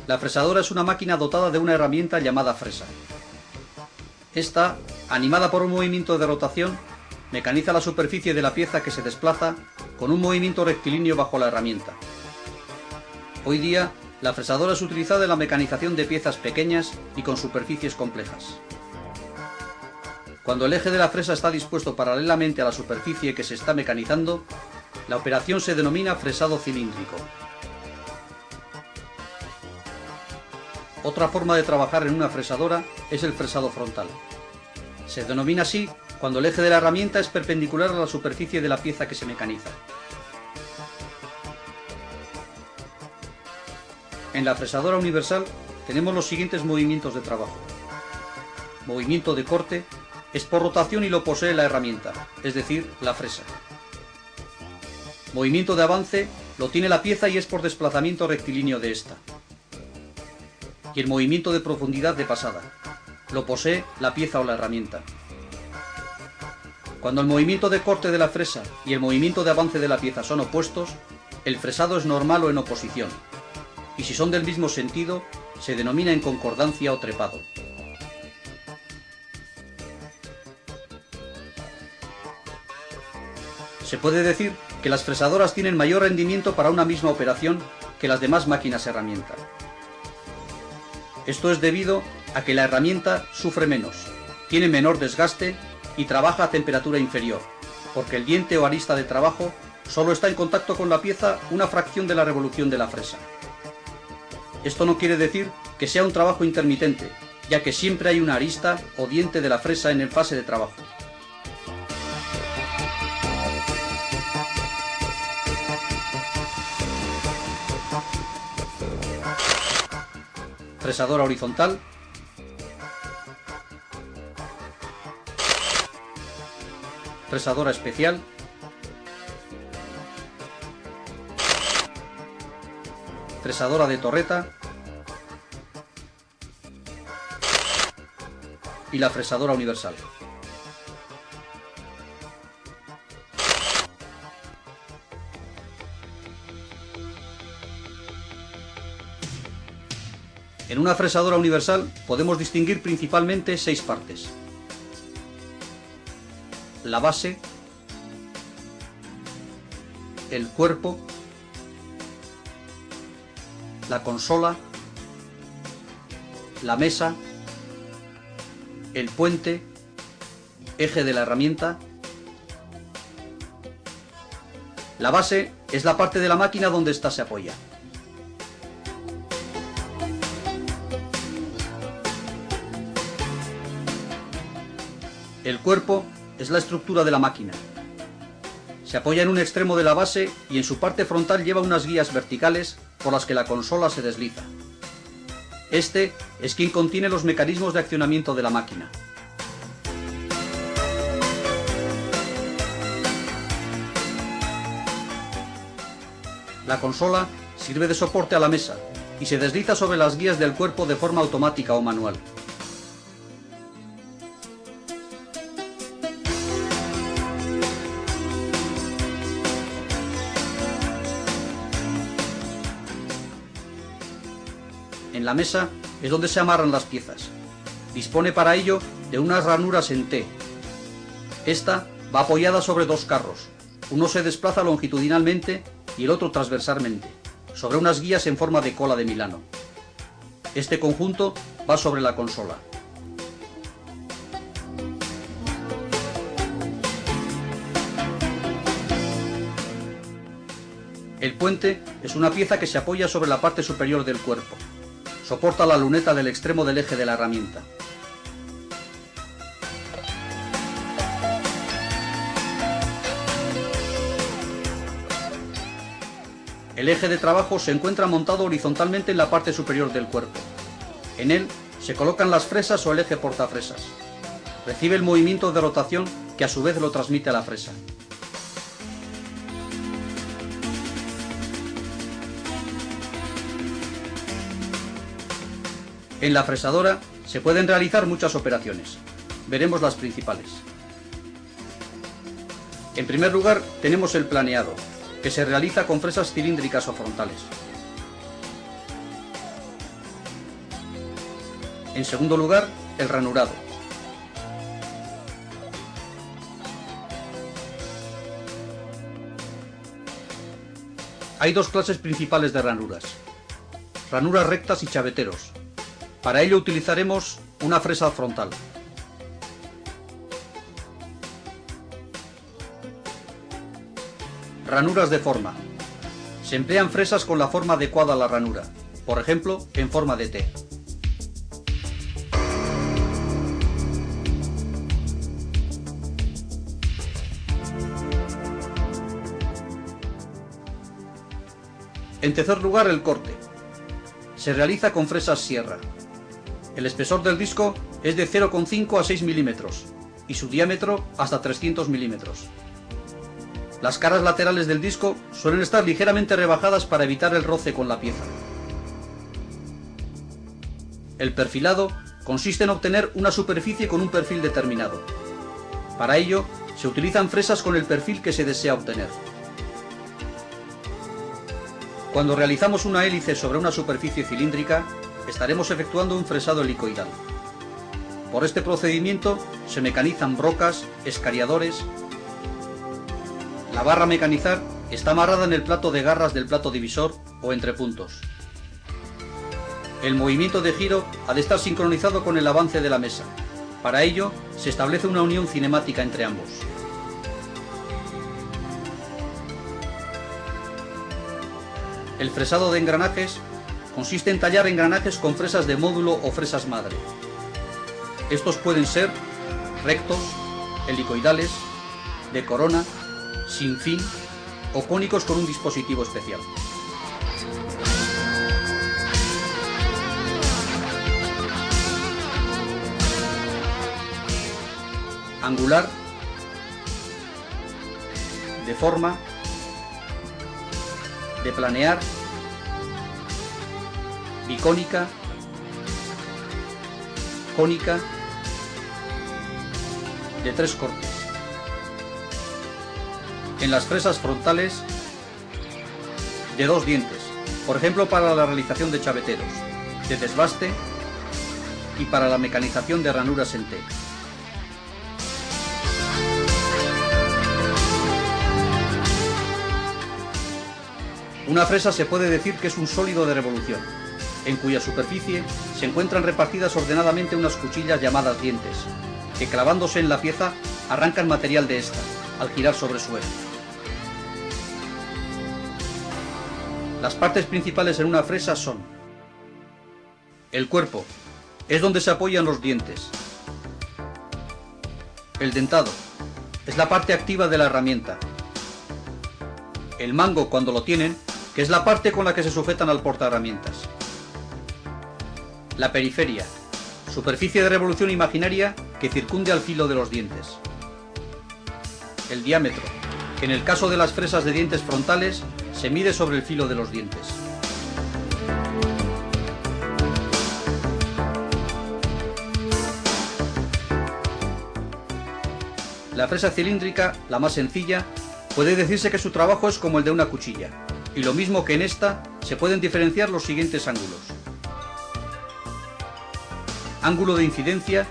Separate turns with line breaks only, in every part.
La fresadora es una máquina dotada de una herramienta llamada fresa. Esta, animada por un movimiento de rotación, mecaniza la superficie de la pieza que se desplaza con un movimiento rectilíneo bajo la herramienta. Hoy día, la fresadora es utilizada en la mecanización de piezas pequeñas y con superficies complejas. Cuando el eje de la fresa está dispuesto paralelamente a la superficie que se está mecanizando, la operación se denomina fresado cilíndrico. Otra forma de trabajar en una fresadora es el fresado frontal. Se denomina así cuando el eje de la herramienta es perpendicular a la superficie de la pieza que se mecaniza. En la fresadora universal tenemos los siguientes movimientos de trabajo. Movimiento de corte es por rotación y lo posee la herramienta, es decir, la fresa. Movimiento de avance lo tiene la pieza y es por desplazamiento rectilíneo de esta. Y el movimiento de profundidad de pasada lo posee la pieza o la herramienta. Cuando el movimiento de corte de la fresa y el movimiento de avance de la pieza son opuestos, el fresado es normal o en oposición, y si son del mismo sentido, se denomina en concordancia o trepado. Se puede decir que las fresadoras tienen mayor rendimiento para una misma operación que las demás máquinas herramienta. Esto es debido a que la herramienta sufre menos, tiene menor desgaste y trabaja a temperatura inferior, porque el diente o arista de trabajo solo está en contacto con la pieza una fracción de la revolución de la fresa. Esto no quiere decir que sea un trabajo intermitente, ya que siempre hay una arista o diente de la fresa en el fase de trabajo. Fresadora horizontal. Fresadora especial. Fresadora de torreta. Y la fresadora universal. En una fresadora universal podemos distinguir principalmente 6 partes. La base, el cuerpo, la consola, la mesa, el puente, eje de la herramienta. La base es la parte de la máquina donde ésta se apoya. El cuerpo es la estructura de la máquina. Se apoya en un extremo de la base y en su parte frontal lleva unas guías verticales por las que la consola se desliza. Este es quien contiene los mecanismos de accionamiento de la máquina. La consola sirve de soporte a la mesa y se desliza sobre las guías del cuerpo de forma automática o manual. En la mesa es donde se amarran las piezas. Dispone para ello de unas ranuras en T. Esta va apoyada sobre 2 carros. Uno se desplaza longitudinalmente y el otro transversalmente, sobre unas guías en forma de cola de Milano. Este conjunto va sobre la consola. El puente es una pieza que se apoya sobre la parte superior del cuerpo. Soporta la luneta del extremo del eje de la herramienta. El eje de trabajo se encuentra montado horizontalmente en la parte superior del cuerpo. En él se colocan las fresas o el eje portafresas. Recibe el movimiento de rotación que a su vez lo transmite a la fresa. En la fresadora se pueden realizar muchas operaciones. Veremos las principales. En primer lugar tenemos el planeado, que se realiza con fresas cilíndricas o frontales. En segundo lugar, el ranurado. Hay dos clases principales de ranuras: ranuras rectas y chaveteros. Para ello utilizaremos una fresa frontal. Ranuras de forma. Se emplean fresas con la forma adecuada a la ranura, por ejemplo, en forma de T. En tercer lugar, el corte. Se realiza con fresas sierra. El espesor del disco es de 0,5 a 6 milímetros y su diámetro hasta 300 milímetros. Las caras laterales del disco suelen estar ligeramente rebajadas para evitar el roce con la pieza. El perfilado consiste en obtener una superficie con un perfil determinado. Para ello, se utilizan fresas con el perfil que se desea obtener. Cuando realizamos una hélice sobre una superficie cilíndrica, estaremos efectuando un fresado helicoidal. Por este procedimiento se mecanizan brocas, escariadores. La barra a mecanizar está amarrada en el plato de garras del plato divisor o entre puntos. El movimiento de giro ha de estar sincronizado con el avance de la mesa. Para ello, se establece una unión cinemática entre ambos. El fresado de engranajes consiste en tallar engranajes con fresas de módulo o fresas madre. Estos pueden ser rectos, helicoidales, de corona, sin fin o cónicos con un dispositivo especial. Angular, de forma, de planear, bicónica, cónica, de tres cortes. En las fresas frontales, de dos dientes, por ejemplo para la realización de chaveteros, de desbaste y para la mecanización de ranuras en T. Una fresa se puede decir que es un sólido de revolución, en cuya superficie se encuentran repartidas ordenadamente unas cuchillas llamadas dientes, que clavándose en la pieza arrancan material de esta, al girar sobre su eje. Las partes principales en una fresa son: el cuerpo, es donde se apoyan los dientes. El dentado, es la parte activa de la herramienta. El mango, cuando lo tienen, que es la parte con la que se sujetan al portaherramientas. La periferia, superficie de revolución imaginaria que circunde al filo de los dientes. El diámetro, que en el caso de las fresas de dientes frontales se mide sobre el filo de los dientes. La fresa cilíndrica, la más sencilla, puede decirse que su trabajo es como el de una cuchilla, y lo mismo que en esta, se pueden diferenciar los siguientes ángulos. Ángulo de incidencia,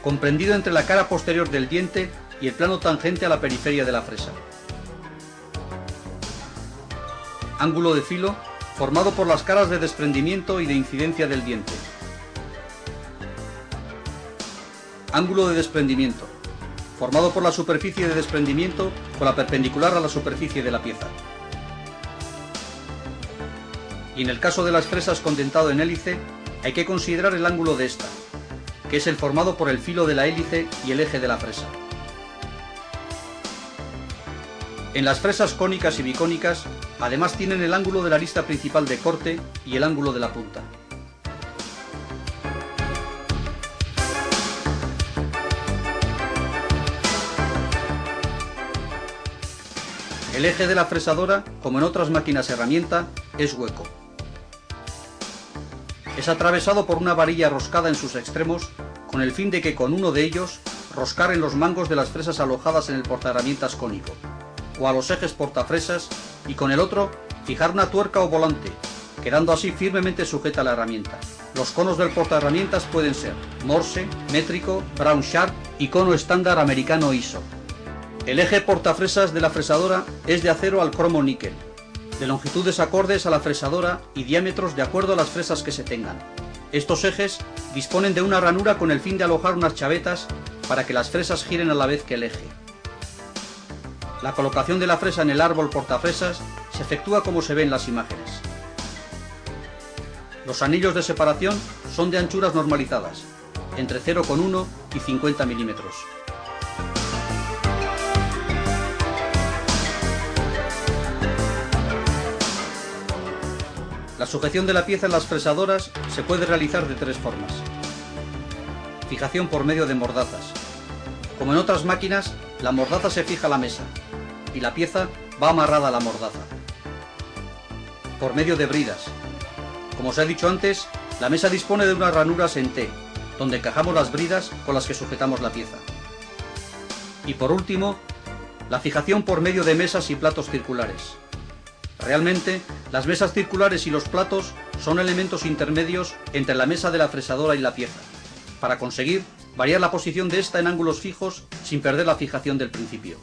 comprendido entre la cara posterior del diente y el plano tangente a la periferia de la fresa. Ángulo de filo, formado por las caras de desprendimiento y de incidencia del diente. Ángulo de desprendimiento, formado por la superficie de desprendimiento con la perpendicular a la superficie de la pieza. Y en el caso de las fresas con dentado en hélice, hay que considerar el ángulo de esta, que es el formado por el filo de la hélice y el eje de la fresa. En las fresas cónicas y bicónicas, además tienen el ángulo de la arista principal de corte y el ángulo de la punta. El eje de la fresadora, como en otras máquinas herramienta, es hueco. Es atravesado por una varilla roscada en sus extremos, con el fin de que con uno de ellos roscar en los mangos de las fresas alojadas en el portaherramientas cónico, o a los ejes portafresas, y con el otro fijar una tuerca o volante, quedando así firmemente sujeta a la herramienta. Los conos del portaherramientas pueden ser Morse, métrico, Brown Sharp y cono estándar americano ISO. El eje portafresas de la fresadora es de acero al cromo níquel, de longitudes acordes a la fresadora y diámetros de acuerdo a las fresas que se tengan. Estos ejes disponen de una ranura con el fin de alojar unas chavetas para que las fresas giren a la vez que el eje. La colocación de la fresa en el árbol portafresas se efectúa como se ve en las imágenes. Los anillos de separación son de anchuras normalizadas, entre 0,1 y 50 milímetros. La sujeción de la pieza en las fresadoras se puede realizar de tres formas. Fijación por medio de mordazas. Como en otras máquinas, la mordaza se fija a la mesa y la pieza va amarrada a la mordaza. Por medio de bridas. Como os he dicho antes, la mesa dispone de unas ranuras en T, donde encajamos las bridas con las que sujetamos la pieza. Y por último, la fijación por medio de mesas y platos circulares. Realmente, las mesas circulares y los platos son elementos intermedios entre la mesa de la fresadora y la pieza, para conseguir variar la posición de esta en ángulos fijos sin perder la fijación del principio.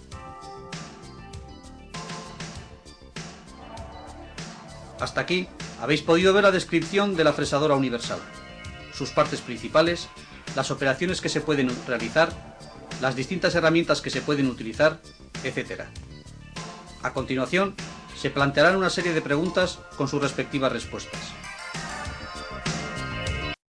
Hasta aquí habéis podido ver la descripción de la fresadora universal, sus partes principales, las operaciones que se pueden realizar, las distintas herramientas que se pueden utilizar, etc. A continuación, se plantearán una serie de preguntas con sus respectivas respuestas.